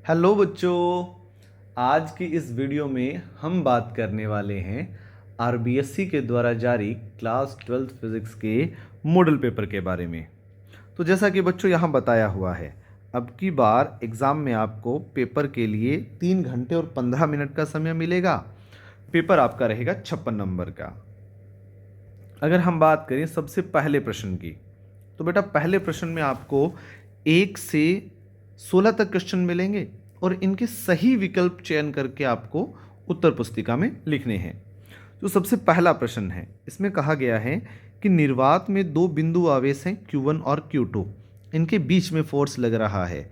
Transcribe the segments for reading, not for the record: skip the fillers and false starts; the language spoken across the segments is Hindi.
हेलो बच्चों, आज की इस वीडियो में हम बात करने वाले हैं आरबीएससी के द्वारा जारी क्लास 12th फिजिक्स के मॉडल पेपर के बारे में। तो जैसा कि बच्चों यहाँ बताया हुआ है, अब की बार एग्ज़ाम में आपको पेपर के लिए 3 घंटे और 15 मिनट का समय मिलेगा। पेपर आपका रहेगा 56 नंबर का। अगर हम बात करें सबसे पहले प्रश्न की, तो बेटा पहले प्रश्न में आपको 1 से 16 तक क्वेश्चन मिलेंगे और इनके सही विकल्प चयन करके आपको उत्तर पुस्तिका में लिखने हैं। तो सबसे पहला प्रश्न है, इसमें कहा गया है कि निर्वात में दो बिंदु आवेश हैं Q1 और Q2, इनके बीच में फोर्स लग रहा है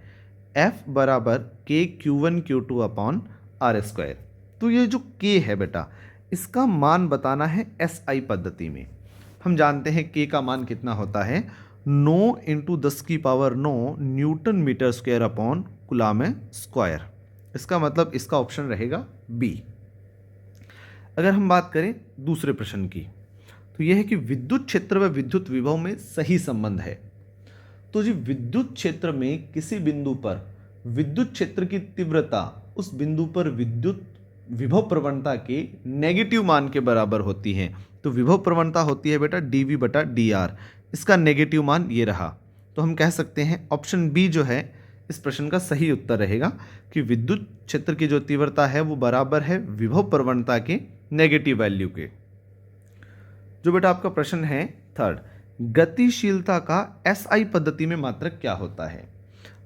F बराबर के Q1 Q2 upon are square. तो ये जो K है बेटा, इसका मान बताना है SI पद्धति में। हम जानते हैं K का मान कितना होता है, 9 into 10⁹ newton metre square upon coulomb square. इसका मतलब इसका ऑप्शन रहेगा बी। अगर हम बात करें दूसरे प्रश्न की, तो यह है कि विद्युत क्षेत्र व विद्युत विभव में सही संबंध है। तो जी विद्युत क्षेत्र में किसी बिंदु पर विद्युत क्षेत्र की तीव्रता उस बिंदु पर विद्युत विभव प्रवणता के नेगेटिव मान के बराबर होती है। तो विभव प्रवणता होती है बेटा dV बटा dr, इसका नेगेटिव मान ये रहा। तो हम कह सकते हैं ऑप्शन बी जो है इस प्रश्न का सही उत्तर रहेगा कि विद्युत क्षेत्र की जो तीव्रता है वो बराबर है विभव प्रवणता के नेगेटिव वैल्यू के। जो बेटा आपका प्रश्न है थर्ड, गतिशीलता का SI पद्धति में मात्रक क्या होता है।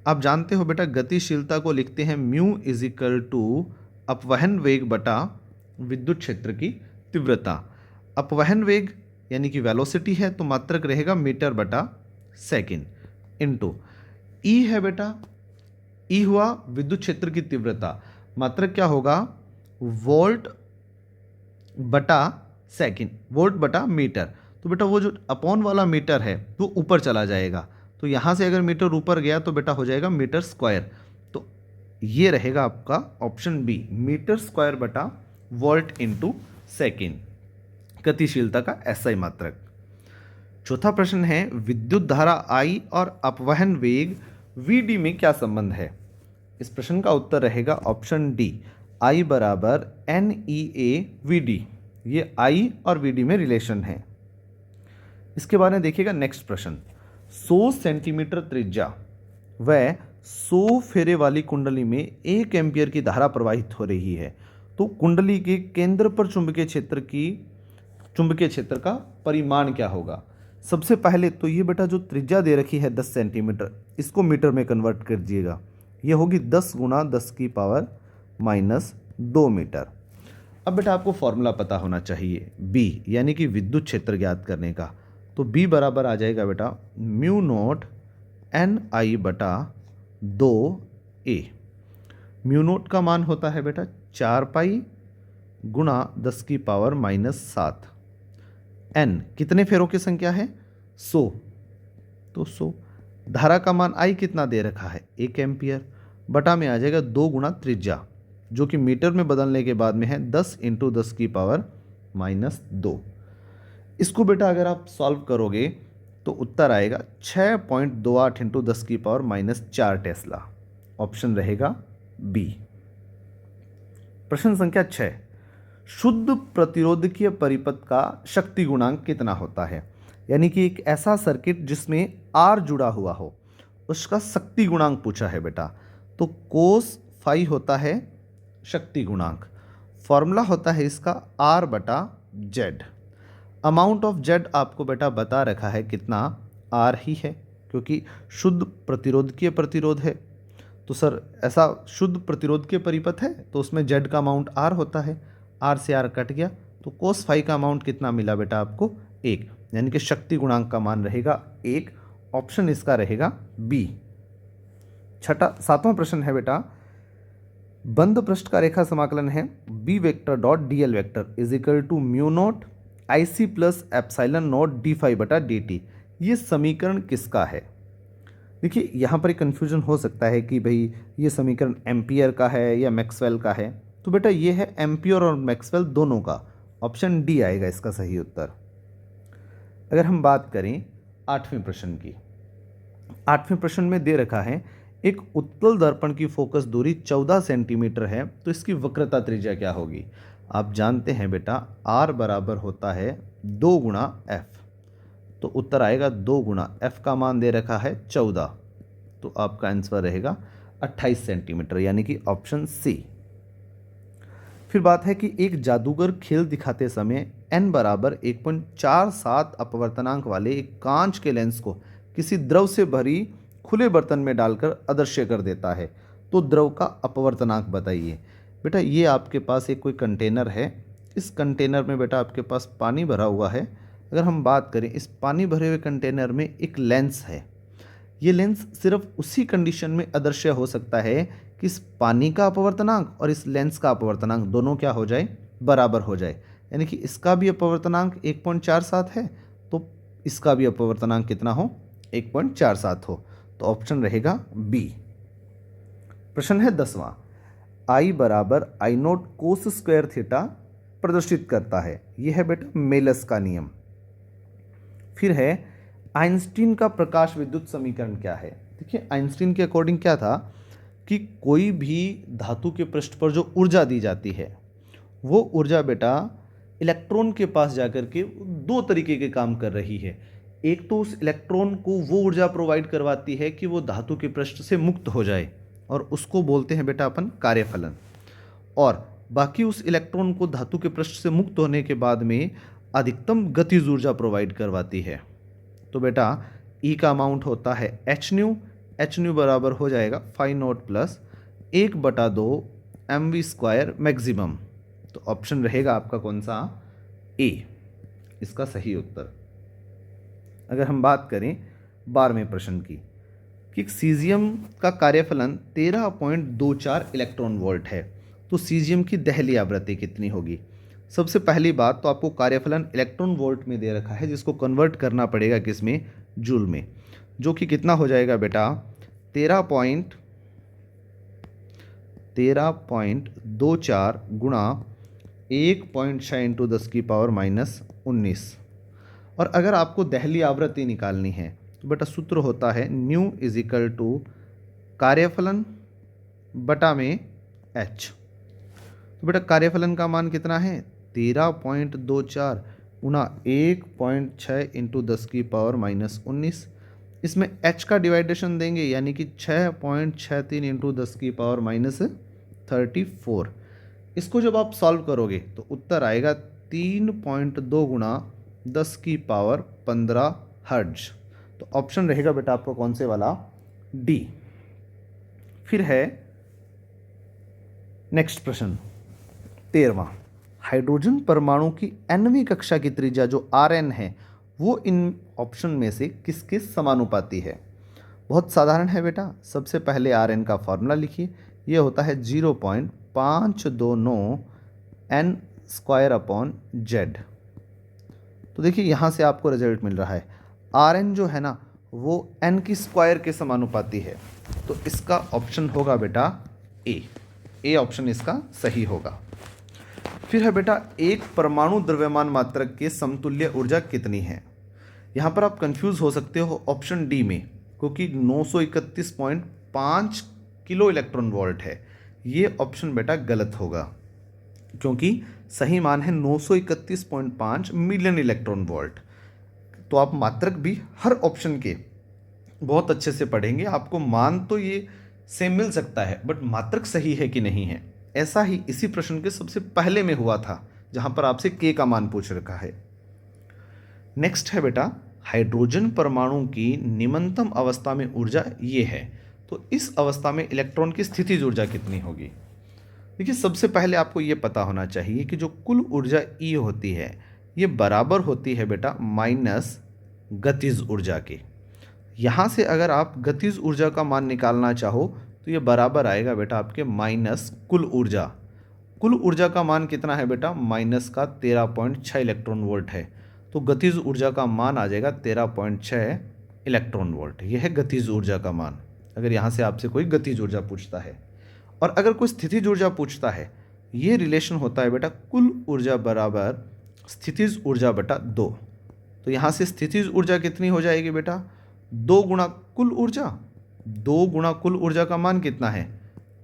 आप जानते हो बेटा गतिशीलता को लिखते हैं म्यू इज इक्वल टू अपवहन वेग बटा विद्युत क्षेत्र की तीव्रता। अपवहन वेग यानी कि वेलोसिटी है तो मात्रक रहेगा मीटर बटा सेकंड इनटू ई है बेटा, ई हुआ विद्युत क्षेत्र की तीव्रता, मात्रक क्या होगा वोल्ट बटा सेकंड, वोल्ट बटा मीटर। तो बेटा वो जो अपॉन वाला मीटर है वो ऊपर चला जाएगा, तो यहाँ से अगर मीटर ऊपर गया तो बेटा हो जाएगा मीटर स्क्वायर। तो ये रहेगा आपका ऑप्शन बी, मीटर स्क्वायर बटा वोल्ट इंटू सेकेंड, गतिशीलता का SI मात्रक। चौथा प्रश्न है विद्युत धारा I और अपवहन वेग VD में क्या संबंध है। इस प्रश्न का उत्तर रहेगा ऑप्शन डी, I बराबर NEA/VD। ये I और VD में रिलेशन है। इसके बारे में देखिएगा नेक्स्ट प्रश्न, 100 सेंटीमीटर त्रिज्या व 100 फेरे वाली कुंडली में 1 एम्पियर की धारा प्रवाहित हो रही है। तो कुंडली के केंद्र पर चुंबकीय क्षेत्र का परिमाण क्या होगा। सबसे पहले तो ये बेटा जो त्रिज्या दे रखी है 10 सेंटीमीटर, इसको मीटर में कन्वर्ट कर दीजिएगा। ये होगी 10 गुणा 10⁻² मीटर। अब बेटा आपको फॉर्मूला पता होना चाहिए B यानी कि विद्युत क्षेत्र ज्ञात करने का। तो B बराबर आ जाएगा बेटा म्यू नॉट NI बटा 2a। म्यू नॉट का मान होता है बेटा 4 पाई गुणा 10⁻⁷। n कितने फेरों की संख्या है 100, तो 100। धारा का मान I कितना दे रखा है 1 एम्पियर, बटा में आ जाएगा 2 गुणा त्रिज्या जो कि मीटर में बदलने के बाद में है 10 इंटू 10⁻²। इसको बेटा अगर आप सॉल्व करोगे तो उत्तर आएगा 6.28 इंटू 10⁻⁴ टेस्ला। ऑप्शन रहेगा बी। प्रश्न संख्या 6, शुद्ध प्रतिरोधकीय परिपथ का शक्ति गुणांक कितना होता है। यानी कि एक ऐसा सर्किट जिसमें R जुड़ा हुआ हो उसका शक्ति गुणांक पूछा है बेटा। तो कोस फाई होता है शक्ति गुणांक, फॉर्मूला होता है इसका R बटा Z। अमाउंट ऑफ Z आपको बेटा बता रखा है कितना, R ही है क्योंकि शुद्ध प्रतिरोधकीय प्रतिरोध है। तो सर ऐसा शुद्ध प्रतिरोधकीय परिपथ है तो उसमें Z का अमाउंट R होता है, R से R कट गया तो कोस फाई का अमाउंट कितना मिला बेटा आपको 1, यानी कि शक्ति गुणांक का मान रहेगा 1। ऑप्शन इसका रहेगा बी। सातवां प्रश्न है बेटा, बंद पृष्ठ का रेखा समाकलन है B vector dot DL vector is equal to mu naught IC plus epsilon naught d∅ बटा dt। ये समीकरण किसका है। देखिए यहाँ पर एक कन्फ्यूजन हो सकता है कि भाई ये समीकरण एम्पियर का है या मैक्सवेल का है। तो बेटा ये है एम्पियर और मैक्सवेल दोनों का, ऑप्शन डी आएगा इसका सही उत्तर। अगर हम बात करें आठवें प्रश्न की, आठवें प्रश्न में दे रखा है एक उत्तल दर्पण की फोकस दूरी 14 सेंटीमीटर है, तो इसकी वक्रता त्रिज्या क्या होगी? आप जानते हैं बेटा r बराबर होता है 2 गुणा f, तो उत्तर आएगा 2 गुणा f का मान दे रखा है 14, तो आपका आंसर रहेगा 28 सेंटीमीटर, यानी कि ऑप्शन सी। फिर बात है कि एक जादूगर खेल दिखाते समय n बराबर 1.47 अपवर्तनांक वाले एक कांच के लेंस को किसी द्रव से भरी खुले बर्तन में डालकर अदृश्य कर देता है, तो द्रव का अपवर्तनांक बताइए। बेटा ये आपके पास एक कोई कंटेनर है, इस कंटेनर में बेटा आपके पास पानी भरा हुआ है। अगर हम बात करें, इस पानी भरे हुए कंटेनर में एक लेंस है। ये लेंस सिर्फ उसी कंडीशन में अदृश्य हो सकता है कि इस पानी का अपवर्तनांक और इस लेंस का अपवर्तनांक दोनों क्या हो जाए, बराबर हो जाए। यानी कि इसका भी अपवर्तनांक 1.47 है, तो इसका भी अपवर्तनांक कितना हो, 1.47 हो, तो ऑप्शन रहेगा बी। प्रश्न है 10वां, आई बराबर आई नोट कोस स्क्वायर थीटा प्रदर्शित करता है। यह है बेटा मेलस का नियम। फिर है आइंस्टीन का प्रकाश विद्युत समीकरण क्या है? देखिए आइंस्टीन के अकॉर्डिंग क्या था कि कोई भी धातु के पृष्ठ पर जो ऊर्जा दी जाती है, वो ऊर्जा बेटा इलेक्ट्रॉन के पास जाकर के दो तरीके के काम कर रही है। एक तो उस इलेक्ट्रॉन को वो ऊर्जा प्रोवाइड करवाती है कि वो धातु के पृष्ठ से मुक्त हो जाए, और उसको बोलते हैं बेटा अपन कार्यफलन। और बाकी उस इलेक्ट्रॉन को धातु के पृष्ठ से मुक्त होने के बाद में अधिकतम गतिज ऊर्जा प्रोवाइड करवाती है। तो बेटा ई का अमाउंट होता है एच न्यू बराबर हो जाएगा 5 नॉट प्लस 1/2 mv² मैक्सिमम। तो ऑप्शन रहेगा आपका कौन सा, ए, इसका सही उत्तर। अगर हम बात करें 12वें प्रश्न की कि सीजियम का कार्यफलन 13.24 इलेक्ट्रॉन वोल्ट है, तो सीजियम की दहली आवृत्ति कितनी होगी? सबसे पहली बात तो आपको कार्यफलन इलेक्ट्रॉन वोल्ट में दे रखा है, जिसको कन्वर्ट करना पड़ेगा किस में, जूल में, जो कि कितना हो जाएगा बेटा 13.24 गुणा 1.6 इंटू 10⁻⁻19। और अगर आपको दहली आवृत्ति निकालनी है तो बेटा सूत्र होता है न्यू इज इक्वल टू कार्यफलन बटा में एच। तो बेटा कार्यफलन का मान कितना है 13.24 गुणा 1.6 इंटू 10⁻⁻19। इसमें h का डिवाइडेशन देंगे, यानी कि 6.63 इंटू 10⁻34। इसको जब आप सॉल्व करोगे तो उत्तर आएगा 3.2 गुणा 10⁻15 हर्ट्ज। तो ऑप्शन रहेगा बेटा आपको कौन से वाला, डी। फिर है नेक्स्ट प्रश्न 13वां, हाइड्रोजन परमाणु की nवीं कक्षा की त्रिज्या जो Rn है वो इन ऑप्शन में से किसके समानुपाती है? बहुत साधारण है बेटा। सबसे पहले Rn का फॉर्मूला लिखिए, ये होता है 0.529 n²/z। तो देखिए यहाँ से आपको रिजल्ट मिल रहा है Rn जो है ना वो n की स्क्वायर के समानुपाती है, तो इसका ऑप्शन होगा बेटा ए ऑप्शन इसका सही होगा। फिर है बेटा एक परमाणु द्रव्यमान मात्रक के समतुल्य ऊर्जा कितनी है? यहाँ पर आप कंफ्यूज हो सकते हो ऑप्शन डी में, क्योंकि 931.5 किलो इलेक्ट्रॉन वोल्ट है। ये ऑप्शन बेटा गलत होगा, क्योंकि सही मान है 931.5 मिलियन इलेक्ट्रॉन वोल्ट। तो आप मात्रक भी हर ऑप्शन के बहुत अच्छे से पढ़ेंगे, आपको मान तो ये सेम मिल सकता है, बट मात्रक सही है कि नहीं है। ऐसा ही इसी प्रश्न के सबसे पहले में हुआ था, जहां पर आपसे के का मान पूछ रखा है। नेक्स्ट है बेटा हाइड्रोजन परमाणु की निम्नतम अवस्था में ऊर्जा ये है, तो इस अवस्था में इलेक्ट्रॉन की स्थितिज ऊर्जा कितनी होगी? देखिए सबसे पहले आपको ये पता होना चाहिए कि जो कुल ऊर्जा ई होती है ये बराबर होती है बेटा माइनस गतिज ऊर्जा के। यहाँ से अगर आप गतिज ऊर्जा का मान निकालना चाहो तो ये बराबर आएगा बेटा आपके माइनस कुल ऊर्जा। कुल ऊर्जा का मान कितना है बेटा, माइनस का 13.6 इलेक्ट्रॉन वोल्ट है, तो गतिज ऊर्जा का मान आ जाएगा 13.6 इलेक्ट्रॉन वोल्ट। यह है गतिज ऊर्जा का मान, अगर यहाँ से आपसे कोई गतिज ऊर्जा पूछता है। और अगर कोई स्थितिज ऊर्जा पूछता है, ये रिलेशन होता है बेटा कुल ऊर्जा बराबर स्थितिज ऊर्जा बटा 2। तो यहाँ से स्थितिज ऊर्जा कितनी हो जाएगी बेटा, 2 गुणा कुल ऊर्जा 2 गुणा कुल ऊर्जा का मान कितना है,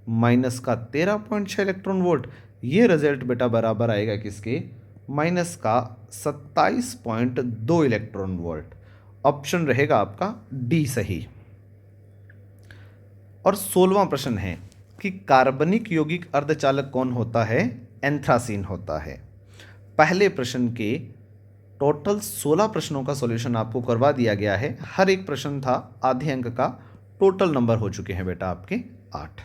माइनस का 13.6 इलेक्ट्रॉन वोल्ट। ये रिजल्ट बेटा बराबर आएगा किसके, माइनस का 27.2 इलेक्ट्रॉन वोल्ट। ऑप्शन रहेगा आपका डी सही। और 16वां प्रश्न है कि कार्बनिक यौगिक अर्धचालक कौन होता है, एंथ्रासीन होता है। पहले प्रश्न के टोटल 16 प्रश्नों का सॉल्यूशन आपको करवा दिया गया है। हर एक प्रश्न था आधे अंक का, टोटल नंबर हो चुके हैं बेटा आपके 8।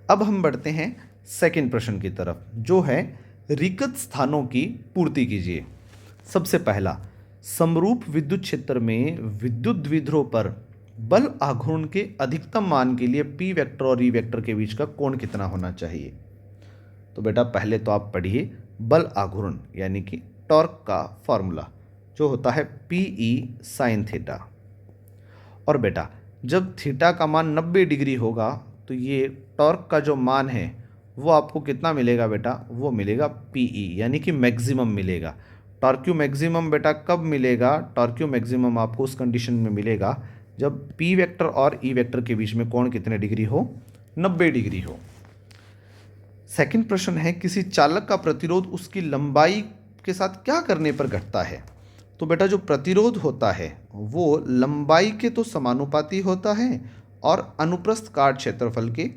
अब हम बढ़ते हैं सेकंड प्रश्न की तरफ, जो है रिक्त स्थानों की पूर्ति कीजिए। सबसे पहला, समरूप विद्युत क्षेत्र में विद्युत द्विध्रुव पर बल आघूर्ण के अधिकतम मान के लिए पी वेक्टर और ई वेक्टर के बीच का कोण कितना होना चाहिए। तो बेटा पहले तो आप पढ़िए बल आघूर्ण यानी कि टॉर्क का फॉर्मूला जो होता है पी ई साइन थीटा। और बेटा जब थीटा का मान 90 डिग्री होगा तो ये टॉर्क का जो मान है वो आपको कितना मिलेगा बेटा, वो मिलेगा पी ई यानी कि मैक्सिमम मिलेगा। टॉर्क्यू मैक्सिमम बेटा कब मिलेगा, टॉर्क्यू मैक्सिमम आपको उस कंडीशन में मिलेगा जब पी वेक्टर और ई वेक्टर के बीच में कोण कितने डिग्री हो, 90 डिग्री हो। सेकंड प्रश्न है किसी चालक का प्रतिरोध उसकी लंबाई के साथ क्या करने पर घटता है। तो बेटा जो प्रतिरोध होता है वो लंबाई के तो समानुपाती होता है और अनुप्रस्थ काट क्षेत्रफल के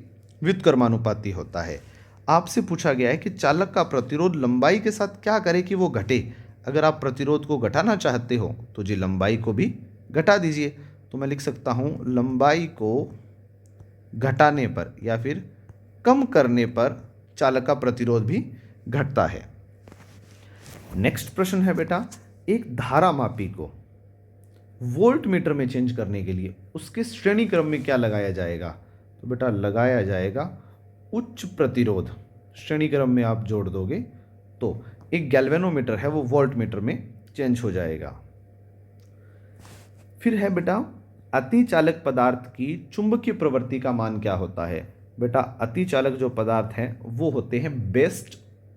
व्युत्क्रमानुपाती होता है। आपसे पूछा गया है कि चालक का प्रतिरोध लंबाई के साथ क्या करे कि वो घटे। अगर आप प्रतिरोध को घटाना चाहते हो तो जी लंबाई को भी घटा दीजिए। तो मैं लिख सकता हूँ लंबाई को घटाने पर या फिर कम करने पर चालक का प्रतिरोध भी घटता है। नेक्स्ट प्रश्न है बेटा, एक धारा मापी को वोल्ट मीटर में चेंज करने के लिए उसके श्रेणी क्रम में क्या लगाया जाएगा। तो बेटा लगाया जाएगा उच्च प्रतिरोध। श्रेणी क्रम में आप जोड़ दोगे तो एक गैल्वेनोमीटर है वो वोल्ट मीटर में चेंज हो जाएगा। फिर है बेटा अतिचालक पदार्थ की चुंबकीय प्रवृत्ति का मान क्या होता है। बेटा अतिचालक जो पदार्थ हैं वो होते हैं बेस्ट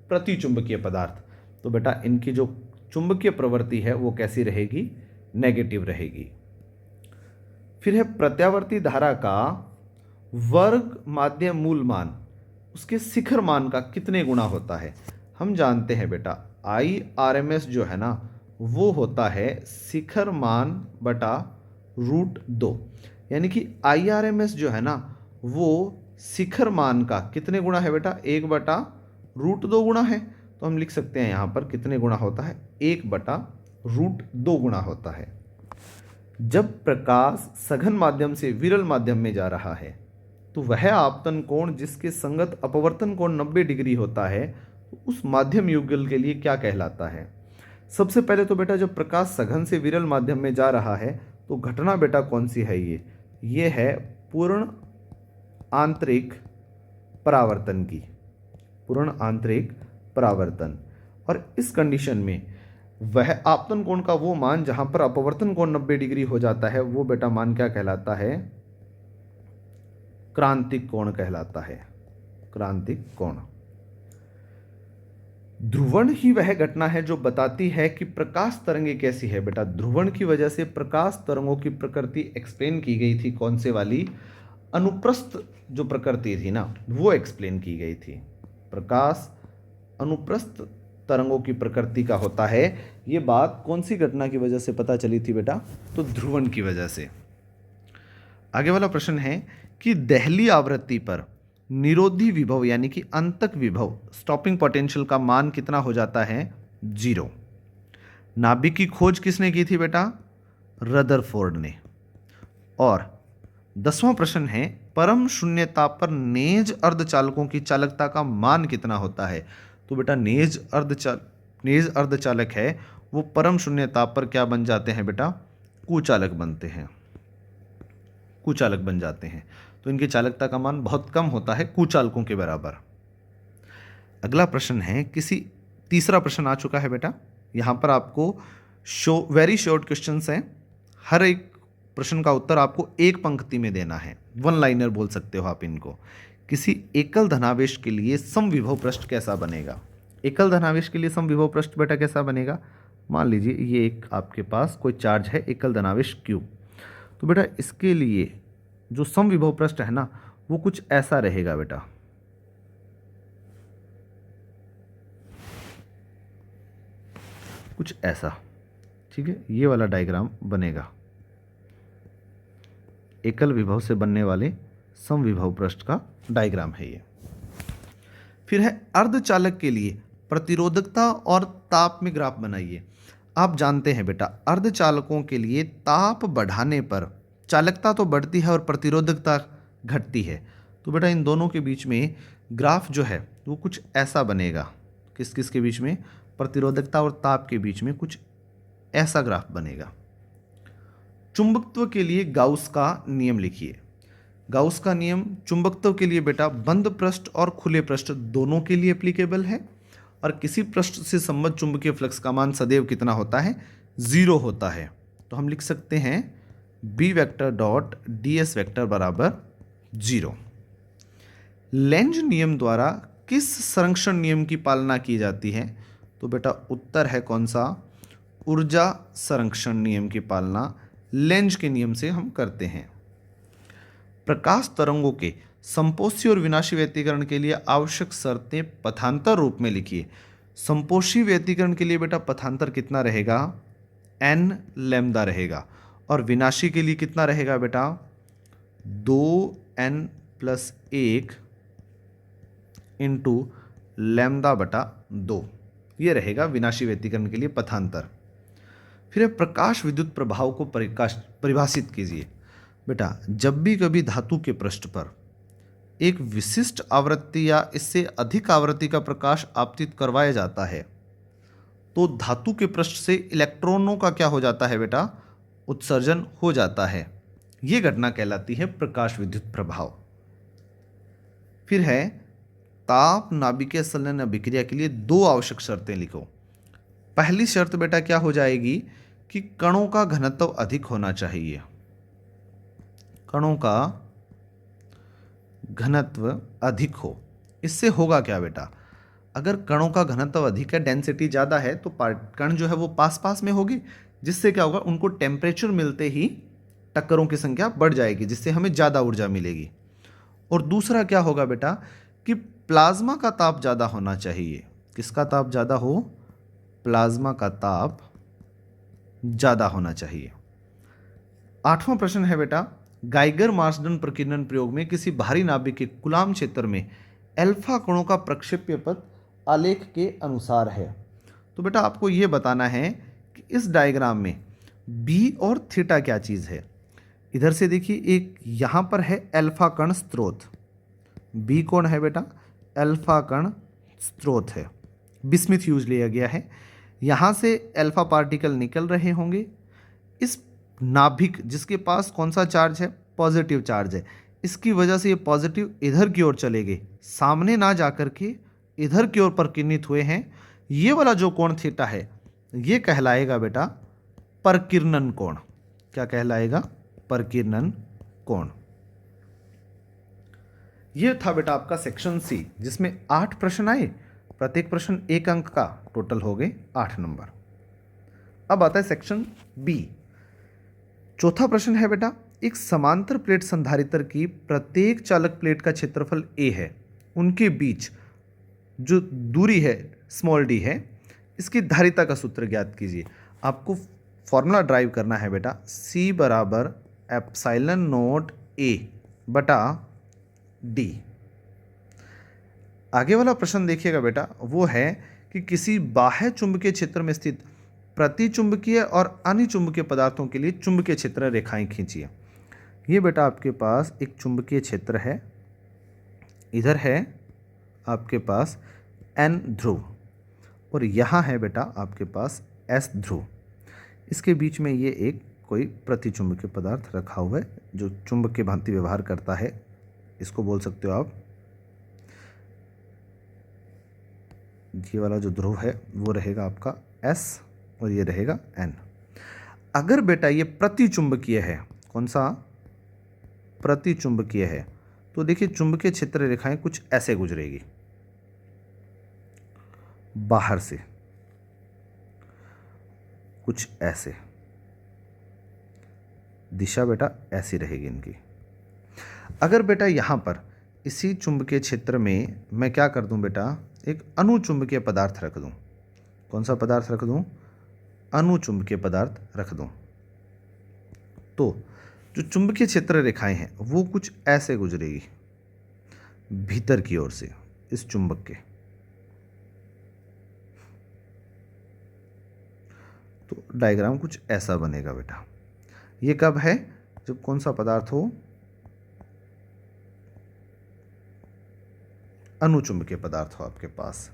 प्रतिचुंबकीय पदार्थ। तो बेटा इनकी जो चुंबकीय प्रवृत्ति है वो कैसी रहेगी, नेगेटिव रहेगी। फिर है प्रत्यावर्ती धारा का वर्ग माध्य मूल मान उसके शिखर मान का कितने गुना होता है। हम जानते हैं बेटा IRMS जो है ना वो होता है शिखर मान बटा √2, यानी कि IRMS जो है ना वो शिखर मान का कितने गुना है बेटा, 1/√2 गुना है। तो हम लिख सकते हैं यहाँ पर कितने गुना होता है, 1/√2 गुना होता है। जब प्रकाश सघन माध्यम से विरल माध्यम में जा रहा है तो वह आपतन कोण जिसके संगत अपवर्तन कोण 90 डिग्री होता है तो उस माध्यम युगल के लिए क्या कहलाता है। सबसे पहले तो बेटा जब प्रकाश सघन से विरल माध्यम में जा रहा है तो घटना बेटा कौन सी है, ये है पूर्ण आंतरिक परावर्तन की, पूर्ण आंतरिक परावर्तन। और इस कंडीशन में वह आपतन कोण का वो मान जहां पर अपवर्तन कोण 90 डिग्री हो जाता है वो बेटा मान क्या कहलाता है, क्रांतिक कोण कहलाता है, क्रांतिक कोण। ध्रुवण ही वह घटना है जो बताती है कि प्रकाश तरंगे कैसी है। बेटा ध्रुवण की वजह से प्रकाश तरंगों की प्रकृति एक्सप्लेन की गई थी, कौन से वाली, अनुप्रस्थ जो प्रकृति थी ना वो एक्सप्लेन की गई थी। प्रकाश अनुप्रस्थ तरंगों की प्रकृति का होता है। ये बात कौन सी घटना की वजह से पता चली थी बेटा, तो ध्रुवण की वजह से। आगे वाला प्रश्न है कि दहली आवृत्ति पर निरोधी विभव यानी कि अंतक विभव स्टॉपिंग पोटेंशियल का मान कितना हो जाता है, 0। नाभिक की खोज किसने की थी बेटा, रदरफोर्ड ने। और 10वां प्रश्न है परम शून्यता पर नेज अर्धचालकों की चालकता का मान कितना होता है। तो बेटा नेज अर्धचालक है वो परम शून्यता पर क्या बन जाते हैं बेटा, कुचालक बनते हैं, कुचालक बन जाते हैं। तो इनकी चालकता का मान बहुत कम होता है, कुचालकों के बराबर। अगला प्रश्न है तीसरा प्रश्न आ चुका है बेटा। यहाँ पर आपको वेरी शॉर्ट क्वेश्चंस हैं। हर एक प्रश्न का उत्तर आपको एक पंक्ति में देना है, 1 लाइनर बोल सकते हो आप इनको। किसी एकल धनावेश के लिए समविभव पृष्ठ कैसा बनेगा। एकल धनावेश के लिए समविभव पृष्ठ बेटा कैसा बनेगा, मान लीजिए ये एक आपके पास कोई चार्ज है एकल धनावेश Q। तो बेटा इसके लिए जो समविभव पृष्ठ है ना, वो कुछ ऐसा रहेगा बेटा। कुछ ऐसा, ठीक है, ये वाला डायग्राम बनेगा। एकल विभव से बनने वाले समविभव पृष्ठ का डायग्राम है ये। फिर है अर्धचालक के लिए प्रतिरोधकता और ताप में ग्राफ बनाइए। आप जानते हैं बेटा, अर्धचालकों के लिए ताप बढ़ाने पर चालकता तो बढ़ती है और प्रतिरोधकता घटती है। तो बेटा इन दोनों के बीच में ग्राफ जो है वो कुछ ऐसा बनेगा। किस किस के बीच में? प्रतिरोधकता और ताप के बीच में कुछ ऐसा ग्राफ बनेगा। चुंबकत्व के लिए गाउस का नियम लिखिए। गाउस का नियम चुंबकत्व के लिए बेटा बंद पृष्ठ और खुले पृष्ठ दोनों के लिए एप्लीकेबल है, और किसी पृष्ठ से संबद्ध चुंबकीय फ्लक्स का मान सदैव कितना होता है? 0 होता है। तो हम लिख सकते हैं B vector dot D S vector बराबर 0। लेंज नियम द्वारा किस संरक्षण नियम की पालना की जाती है? तो बेटा उत्तर है कौन सा? ऊर्जा संरक्षण नियम की पालना लेंज के नियम से हम करते हैं। प्रकाश तरंगों के संपोषी और विनाशी व्यतिकरण के लिए आवश्यक शर्तें पथांतर रूप में लिखिए। संपोषी व्यतिकरण के लिए बेटा पथांतर कितना रहेगा? n लैम्डा रहेगा, और विनाशी के लिए कितना रहेगा बेटा? 2n + 1 इंटू लैम्डा बटा 2, ये रहेगा विनाशी व्यतिकरण के लिए पथांतर। फिर प्रकाश विद्युत प्रभाव को परिभाषित कीजिए। बेटा जब भी कभी धातु के पृष्ठ पर एक विशिष्ट आवृत्ति या इससे अधिक आवृत्ति का प्रकाश आपतित करवाया जाता है, तो धातु के पृष्ठ से इलेक्ट्रॉनों का क्या हो जाता है बेटा? उत्सर्जन हो जाता है। यह घटना कहलाती है प्रकाश विद्युत प्रभाव। फिर है ताप नाभिकीय संलयन अभिक्रिया के लिए 2 आवश्यक शर्तें लिखो। पहली शर्त बेटा क्या हो जाएगी कि कणों का घनत्व अधिक होना चाहिए। कणों का घनत्व अधिक हो। इससे होगा क्या बेटा? अगर कणों का घनत्व अधिक है, डेंसिटी ज़्यादा है, तो कण जो है वो पास पास में होगी, जिससे क्या होगा? उनको टेम्परेचर मिलते ही टक्करों की संख्या बढ़ जाएगी, जिससे हमें ज़्यादा ऊर्जा मिलेगी। और दूसरा क्या होगा बेटा कि प्लाज्मा का ताप ज़्यादा होना चाहिए। किसका ताप ज़्यादा हो? प्लाज्मा का ताप ज़्यादा होना चाहिए। 8वां प्रश्न है बेटा, गाइगर मार्सडन प्रकीर्णन प्रयोग में किसी भारी नाभिक के कूलाम क्षेत्र में अल्फा कणों का प्रक्षेप्य पथ आलेख के अनुसार है। तो बेटा आपको यह बताना है कि इस डायग्राम में बी और थीटा क्या चीज़ है। इधर से देखिए, एक यहाँ पर है अल्फा कण स्रोत। बी कौन है बेटा? अल्फा कण स्रोत है। बिस्मिथ यूज लिया गया है। यहाँ से अल्फा पार्टिकल निकल रहे होंगे। इस नाभिक जिसके पास कौन सा चार्ज है? पॉजिटिव चार्ज है। इसकी वजह से ये पॉजिटिव इधर की ओर चले गए, सामने ना जाकर के इधर की ओर प्रकीर्णित हुए हैं। ये वाला जो कोण थीटा है ये कहलाएगा बेटा परकीर्णन कोण। क्या कहलाएगा? परकीर्णन कोण। ये था बेटा आपका सेक्शन सी, जिसमें 8 प्रश्न आए, प्रत्येक प्रश्न 1 अंक का, टोटल हो गए 8 नंबर। अब आता है सेक्शन बी। चौथा प्रश्न है बेटा, एक समांतर प्लेट संधारित्र की प्रत्येक चालक प्लेट का क्षेत्रफल a है, उनके बीच जो दूरी है स्मॉल d है, इसकी धारिता का सूत्र ज्ञात कीजिए। आपको फॉर्मूला ड्राइव करना है बेटा, c बराबर ε0 a बटा d। आगे वाला प्रश्न देखिएगा बेटा, वो है कि किसी बाह्य चुंबकीय क्षेत्र में स्थित प्रतिचुंबकीय और अनिचुंबकीय पदार्थों के लिए चुंबकीय क्षेत्र रेखाएं खींचिए। ये बेटा आपके पास एक चुंबकीय क्षेत्र है, इधर है आपके पास N ध्रुव, और यहाँ है बेटा आपके पास S ध्रुव। इसके बीच में ये एक कोई प्रतिचुंबकीय पदार्थ रखा हुआ है जो चुंबक के भांति व्यवहार करता है। इसको बोल सकते हो आप, ये वाला जो ध्रुव है वो रहेगा आपका S और ये रहेगा N। अगर बेटा ये प्रतिचुंबकीय है, कौन सा? प्रतिचुंबकीय है, तो देखिए चुंबकीय क्षेत्र रेखाएं कुछ ऐसे गुजरेगी बाहर से, कुछ ऐसे, दिशा बेटा ऐसी रहेगी इनकी, अगर बेटा यहाँ पर इसी चुंबकीय क्षेत्र में मैं क्या कर दूँ बेटा, एक अनुचुंबकीय पदार्थ रख दूँ। कौन सा पदार्थ रख दूँ? अनुचुंबकीय पदार्थ रख दूँ, तो जो चुंबकीय क्षेत्र रेखाएं हैं वो कुछ ऐसे गुजरेगी भीतर की ओर से इस चुंबक के। तो डायग्राम कुछ ऐसा बनेगा बेटा। ये कब है? जब कौन सा पदार्थ हो? अनुचुंबकीय पदार्थ हो आपके पास।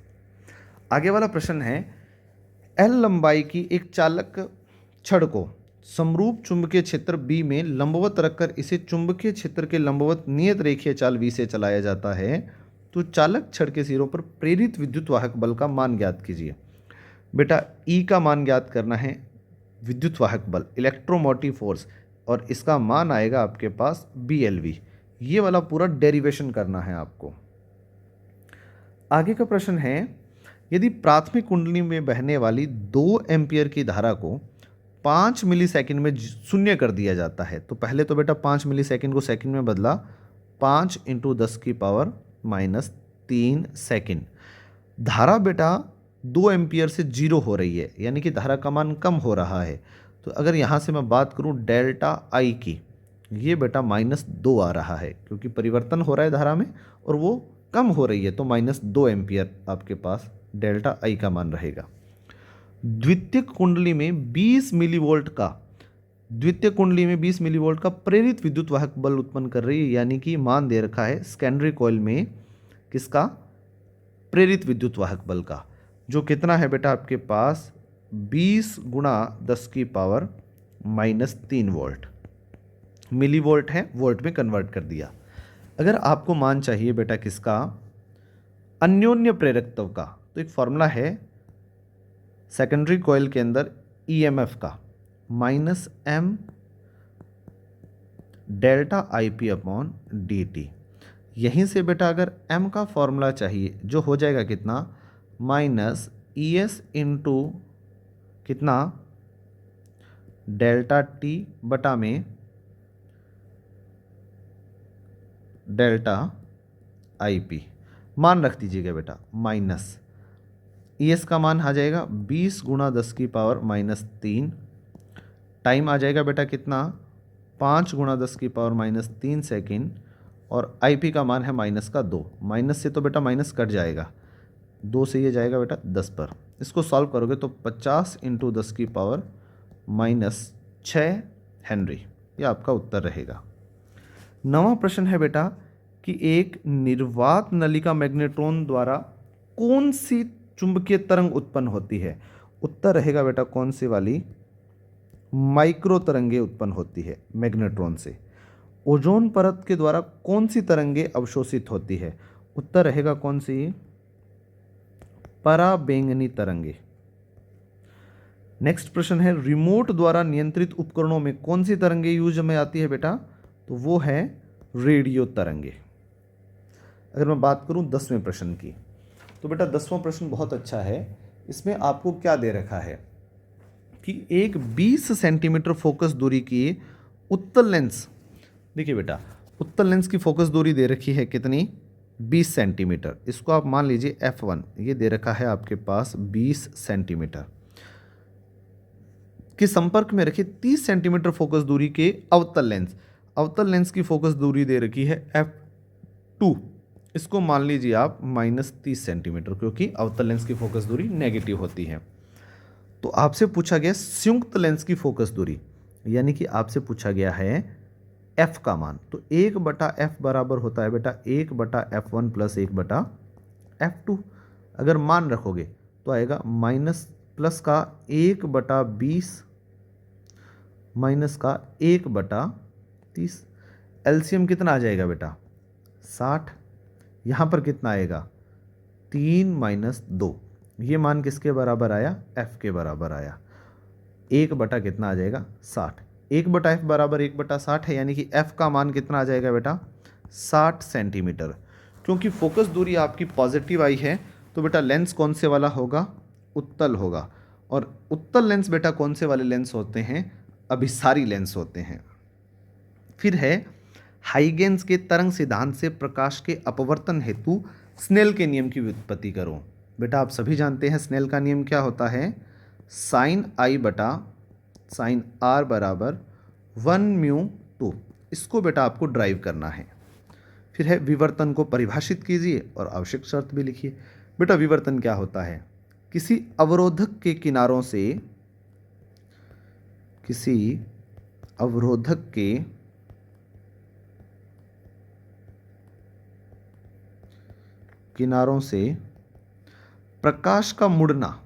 आगे वाला प्रश्न है, एल लंबाई की एक चालक छड़ को समरूप चुंबकीय क्षेत्र बी में लंबवत रखकर इसे चुंबकीय क्षेत्र के लंबवत नियत रेखीय चाल वी से चलाया जाता है, तो चालक छड़ के सिरों पर प्रेरित विद्युत वाहक बल का मान ज्ञात कीजिए। बेटा ई का मान ज्ञात करना है, विद्युत वाहक बल इलेक्ट्रोमोटिव फोर्स, और इसका मान आएगा आपके पास BLV। ये वाला पूरा डेरिवेशन करना है आपको। आगे का प्रश्न है, यदि प्राथमिक कुंडली में बहने वाली 2 एम्पियर की धारा को 5 मिलीसेकंड में शून्य कर दिया जाता है, तो पहले तो बेटा 5 मिलीसेकंड को सेकंड में बदला, 5 × 10⁻³ सेकंड। धारा बेटा 2 एम्पियर से 0 हो रही है, यानी कि धारा का मान कम हो रहा है। तो अगर यहाँ से मैं बात करूँ डेल्टा I की, ये बेटा -2 आ रहा है, क्योंकि परिवर्तन हो रहा है धारा में और वो कम हो रही है, तो -2 एम्पियर आपके पास डेल्टा I का मान रहेगा। द्वितीयक कुंडली में 20 मिलीवोल्ट का प्रेरित विद्युत वाहक बल उत्पन्न कर रही है, यानी कि मान दे रखा है सेकेंडरी कॉइल में किसका? प्रेरित विद्युत वाहक बल का, जो कितना है बेटा आपके पास 20 × 10⁻³ वोल्ट। मिलीवोल्ट है, वोल्ट में कन्वर्ट कर दिया। अगर आपको मान चाहिए बेटा किसका? अन्योन्य प्रेरकत्व का, तो एक फॉर्मूला है सेकेंडरी कॉइल के अंदर EMF का, -m डेल्टा IP/dt। यहीं से बेटा अगर m का फॉर्मूला चाहिए, जो हो जाएगा कितना? -ES × कितना? डेल्टा T बटा में डेल्टा IP। मान रख दीजिएगा बेटा माइनस, ES का मान आ जाएगा 20 × 10⁻³ टाइम आ जाएगा बेटा कितना? 5 × 10⁻³ सेकेंड, और IP का मान है -2। माइनस से तो बेटा माइनस कट जाएगा, 2 से ये जाएगा बेटा 10 पर। इसको सॉल्व करोगे तो 50 × 10⁻6 हेनरी, ये आपका उत्तर रहेगा। 9वां प्रश्न है बेटा कि एक निर्वात नलिका मैग्नेट्रॉन द्वारा कौन सी चुंबकीय तरंग उत्पन्न होती है? उत्तर रहेगा बेटा कौन सी वाली? माइक्रो तरंगे उत्पन्न होती है मैग्नेट्रॉन से। ओजोन परत के द्वारा कौन सी तरंगे अवशोषित होती है? उत्तर रहेगा कौन सी? पराबैंगनी तरंगे। नेक्स्ट प्रश्न है, रिमोट द्वारा नियंत्रित उपकरणों में कौन सी तरंगे यूज में आती है बेटा? तो वो है रेडियो तरंगे। अगर मैं बात करूं 10वें प्रश्न की, तो बेटा 10वां प्रश्न बहुत अच्छा है। इसमें आपको क्या दे रखा है कि एक 20 सेंटीमीटर फोकस दूरी की उत्तल लेंस, देखिए बेटा उत्तल लेंस की फोकस दूरी दे रखी है कितनी? 20 सेंटीमीटर। इसको आप मान लीजिए F1, ये दे रखा है आपके पास 20 सेंटीमीटर के संपर्क में रखिए 30 सेंटीमीटर फोकस दूरी के अवतल लेंस। अवतल लेंस की फोकस दूरी दे रखी है F2, इसको मान लीजिए आप -30 सेंटीमीटर, क्योंकि अवतल लेंस की फोकस दूरी नेगेटिव होती है। तो आपसे पूछा गया संयुक्त लेंस की फोकस दूरी, यानी कि आपसे पूछा गया है F का मान। तो 1/F बराबर होता है बेटा 1/F1 + 1/F2। अगर मान रखोगे तो आएगा प्लस का 1/20 माइनस का 1/30। एलसीएम कितना आ जाएगा बेटा? 60। यहाँ पर कितना आएगा? 3 - 2। ये मान किसके बराबर आया? F के बराबर आया। 1 कितना आ जाएगा? 60। 1/F बराबर 1/60 है, यानी कि F का मान कितना आ जाएगा बेटा? 60 सेंटीमीटर। क्योंकि फोकस दूरी आपकी पॉजिटिव आई है, तो बेटा लेंस कौन से वाला होगा? उत्तल होगा। और उत्तल लेंस बेटा कौन से वाले लेंस होते हैं? अभिसारी लेंस होते हैं। फिर है हाइगेंस के तरंग सिद्धांत से प्रकाश के अपवर्तन हेतु स्नेल के नियम की व्युत्पत्ति करो। बेटा आप सभी जानते हैं स्नेल का नियम क्या होता है, साइन आई बटा साइन आर बराबर 1/2। इसको बेटा आपको ड्राइव करना है। फिर है विवर्तन को परिभाषित कीजिए और आवश्यक शर्त भी लिखिए। बेटा विवर्तन क्या होता है, किसी अवरोधक के किनारों से प्रकाश का मुड़ना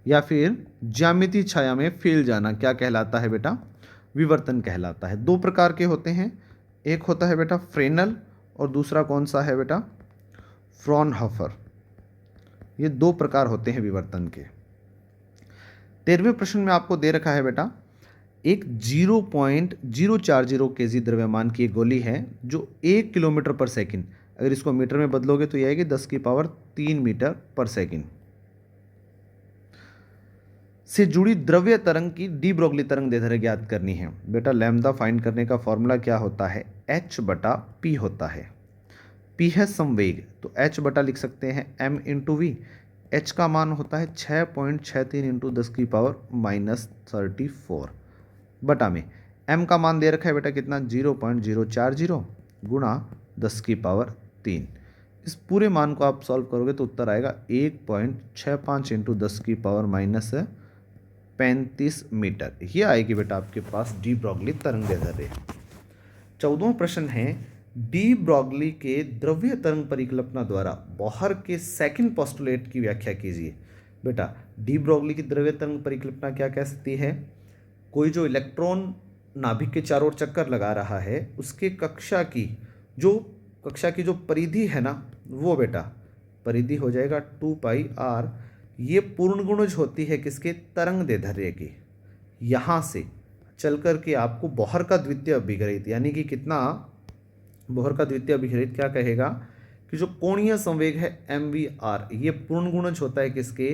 या फिर ज्यामितीय छाया में फैल जाना क्या कहलाता है बेटा, विवर्तन कहलाता है। दो प्रकार के होते हैं, एक होता है बेटा फ्रेनल और दूसरा कौन सा है बेटा, फ्रॉनहोफर। ये दो प्रकार होते हैं विवर्तन के। 13वें प्रश्न में आपको दे रखा है बेटा एक 0.040 kg द्रव्यमान की एक गोली है जो 1 किलोमीटर पर सेकंड, अगर इसको मीटर में बदलोगे तो ये आएगी 10⁻³ मीटर पर सेकंड से जुड़ी द्रव्य तरंग की डी ब्रोगली तरंग दैर्ध्य ज्ञात करनी है। बेटा लैम्ब्डा फाइंड करने का फॉर्मूला क्या होता है, h/p होता है। p है संवेग, तो h बटा लिख सकते हैं m × v। h का मान होता है 6.63 × 10⁻34 बटा में m का मान दे रखा है बेटा कितना 0.040 गुणा 10⁻3। इस पूरे मान को आप सॉल्व करोगे तो उत्तर आएगा 1.65 × 10⁻35 मीटर। ये आएगी बेटा आपके पास डी ब्रोगली तरंग दैर्ध्य। 14वां प्रश्न है डी ब्रोगली के द्रव्य तरंग परिकल्पना द्वारा बोहर के सेकंड पोस्टुलेट की व्याख्या कीजिए। बेटा डी ब्रोगली की द्रव्य तरंग परिकल्पना क्या कह सकती है, कोई जो इलेक्ट्रॉन नाभिक के चारों ओर चक्कर लगा रहा है उसके कक्षा की जो परिधि है ना, वो बेटा परिधि हो जाएगा 2πr। ये पूर्ण गुणज होती है किसके, तरंग दैर्ध्य की। यहाँ से चल कर के आपको बोहर का द्वितीय अभिगरित यानी कि कितना, बोहर का द्वितीय अभिगरित क्या कहेगा कि जो कोणीय संवेग है mvr, ये पूर्ण गुणज होता है किसके,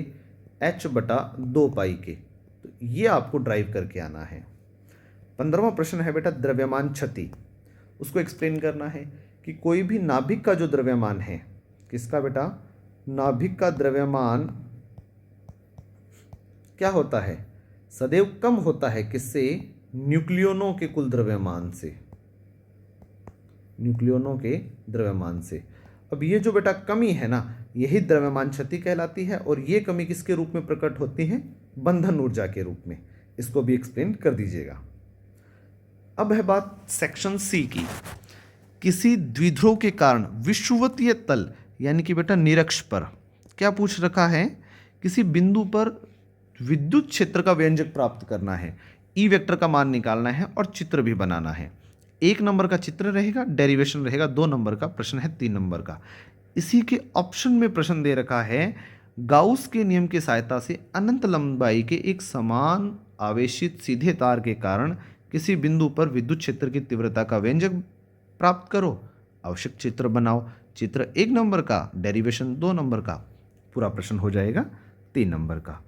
h/2π के। तो ये आपको ड्राइव करके आना है। 15वां प्रश्न है बेटा द्रव्यमान क्षति, उसको एक्सप्लेन करना है कि कोई भी नाभिक का जो द्रव्यमान है, किसका बेटा, नाभिक का द्रव्यमान क्या होता है, सदैव कम होता है किससे, न्यूक्लियोनों के कुल द्रव्यमान से, न्यूक्लियोनों के द्रव्यमान से। अब ये जो बेटा कमी है ना, यही द्रव्यमान क्षति कहलाती है और ये कमी किसके रूप में प्रकट होती है, बंधन ऊर्जा के रूप में। इसको भी एक्सप्लेन कर दीजिएगा। अब है बात सेक्शन सी की, किसी द्विध्रुव के कारण विषुवतीय तल यानी कि बेटा निरक्ष पर क्या पूछ रखा है, किसी बिंदु पर विद्युत क्षेत्र का व्यंजक प्राप्त करना है, ई वेक्टर का मान निकालना है और चित्र भी बनाना है। 1 नंबर का चित्र रहेगा, डेरिवेशन रहेगा 2 नंबर का, प्रश्न है 3 नंबर का। इसी के ऑप्शन में प्रश्न दे रखा है गाउस के नियम की सहायता से अनंत लंबाई के एक समान आवेशित सीधे तार के कारण किसी बिंदु पर विद्युत क्षेत्र की तीव्रता का व्यंजक प्राप्त करो, आवश्यक चित्र बनाओ। चित्र 1 नंबर का, डेरिवेशन 2 नंबर का, पूरा प्रश्न हो जाएगा 3 नंबर का।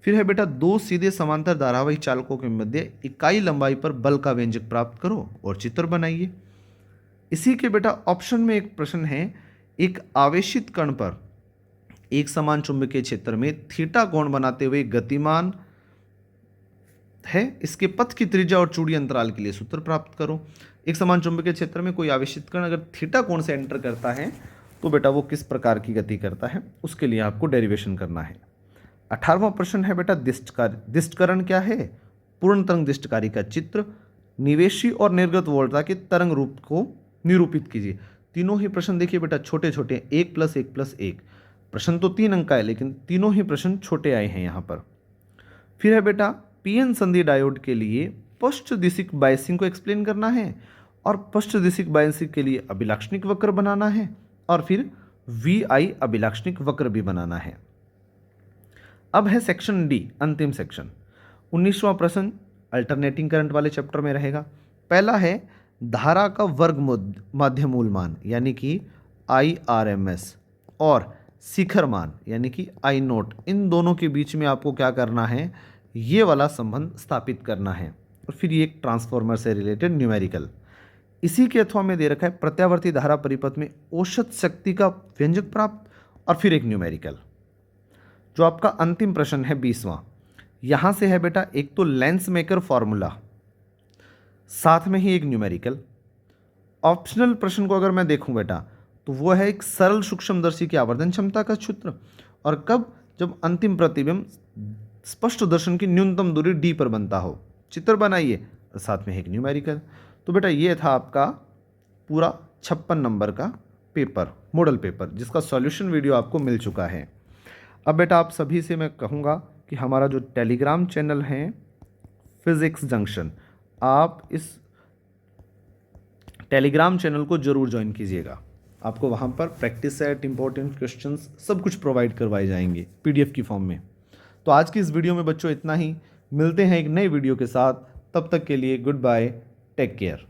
फिर है बेटा 2 सीधे समांतर धारावाही चालकों के मध्य इकाई लंबाई पर बल का व्यंजक प्राप्त करो और चित्र बनाइए। इसी के बेटा ऑप्शन में एक प्रश्न है, एक आवेशित कण पर एक समान चुंबकीय क्षेत्र में थीटा कोण बनाते हुए गतिमान है, इसके पथ की त्रिज्या और चूड़ी अंतराल के लिए सूत्र प्राप्त करो। एक समान चुंबकीय क्षेत्र में कोई आवेशित कण अगर थीटा कोण से एंटर करता है तो बेटा वो किस प्रकार की गति करता है, उसके लिए आपको डेरिवेशन करना है। 18वां प्रश्न है बेटा दिष्टकरण क्या है, पूर्ण तरंग दिष्टकारी का चित्र, निवेशी और निर्गत वोल्टा के तरंग रूप को निरूपित कीजिए। तीनों ही प्रश्न देखिए बेटा छोटे छोटे, 1+1+1। प्रश्न तो 3 अंक का है लेकिन तीनों ही प्रश्न छोटे आए हैं यहाँ पर। फिर है बेटा पीएन संधि डायोड के लिए पश्च दिशिक बायसिंग को एक्सप्लेन करना है और पश्च दिशिक बायसिंग के लिए अभिलाक्षणिक वक्र बनाना है और फिर VI अभिलाक्षणिक वक्र भी बनाना है। अब है सेक्शन डी, अंतिम सेक्शन। 19वां प्रश्न अल्टरनेटिंग करंट वाले चैप्टर में रहेगा। पहला है धारा का वर्ग माध्य मूल मान यानी कि IRMS और शिखर मान यानी कि I0, इन दोनों के बीच में आपको क्या करना है, ये वाला संबंध स्थापित करना है। और फिर ये एक ट्रांसफॉर्मर से रिलेटेड न्यूमेरिकल। इसी के अथवा में दे रखा है प्रत्यावर्ती धारा परिपथ में औसत शक्ति का व्यंजक प्राप्त, और फिर एक न्यूमेरिकल। जो आपका अंतिम प्रश्न है 20वां, यहाँ से है बेटा एक तो लेंस मेकर फॉर्मूला, साथ में ही एक न्यूमेरिकल। ऑप्शनल प्रश्न को अगर मैं देखूं बेटा तो वो है एक सरल सूक्ष्मदर्शी की आवर्धन क्षमता का सूत्र, और कब, जब अंतिम प्रतिबिंब स्पष्ट दर्शन की न्यूनतम दूरी डी पर बनता हो। चित्र बनाइए और साथ में एक न्यूमेरिकल। तो बेटा ये था आपका पूरा 56 नंबर का पेपर, मॉडल पेपर, जिसका सॉल्यूशन वीडियो आपको मिल चुका है। अब बेटा आप सभी से मैं कहूँगा कि हमारा जो टेलीग्राम चैनल है फिजिक्स जंक्शन, आप इस टेलीग्राम चैनल को जरूर ज्वाइन कीजिएगा। आपको वहाँ पर प्रैक्टिस सेट, इंपॉर्टेंट क्वेश्चंस सब कुछ प्रोवाइड करवाए जाएंगे पीडीएफ की फॉर्म में। तो आज की इस वीडियो में बच्चों इतना ही, मिलते हैं एक नई वीडियो के साथ, तब तक के लिए गुड बाय, टेक केयर।